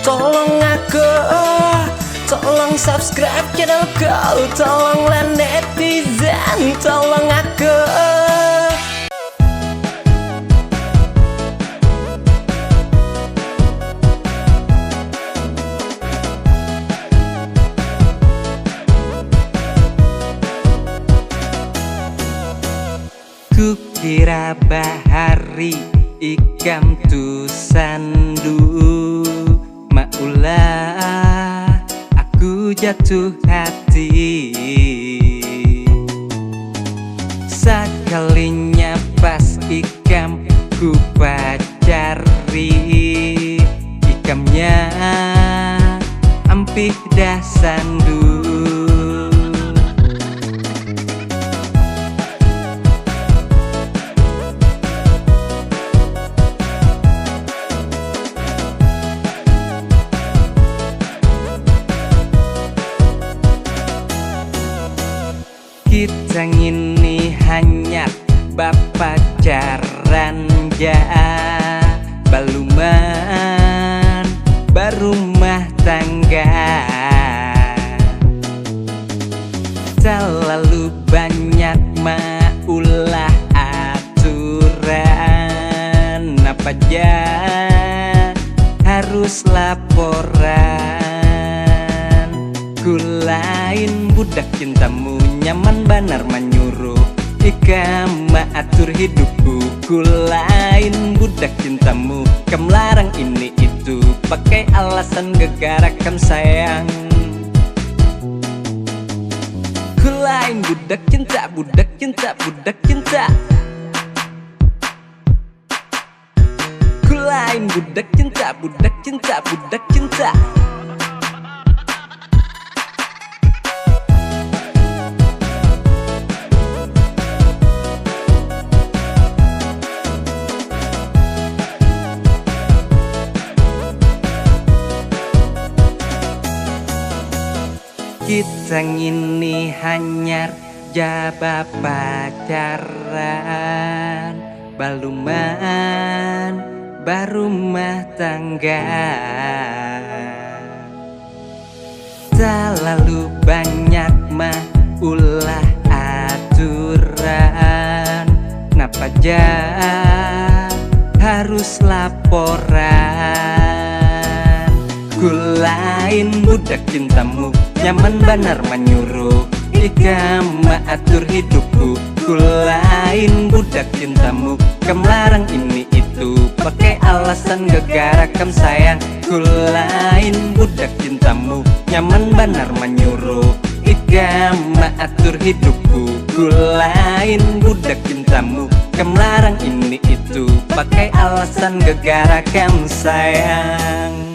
tolong aku, tolong subscribe channel kau, tolonglah netizen, tolong aku. Kukira bahari ikam tu sandu, maulah aku jatuh hati. Sekalinya pas ikam ku pacari, ikamnya ampih dah sandu. Kita ngini hanya bapacaran ja, baluman barumah tangga. Terlalu banyak maulah aturan, apa aja harus laporan. Kulain budak cintamu, nyaman banar menyuruh ikam atur hidupku. Kulain budak cintamu, kam larang ini itu, pakai alasan gegara kam sayang. Kulain budak cinta, budak cinta, budak cinta. Kulain budak cinta, budak cinta, budak cinta. Kita ngini hanyar jaba pacaran, baluman barumah tangga. Terlalu banyak ulah aturan, napa aja harus laporan. Kulain budak cintamu, nyaman banar menyuruh ikam atur hidupku. Kulain budak cintamu, kam larang ini itu, pakai alasan gegara kam sayang. Kulain budak cintamu, nyaman banar menyuruh ikam atur hidupku. Kulain budak cintamu, kam larang ini itu, pakai alasan gegara kam sayang.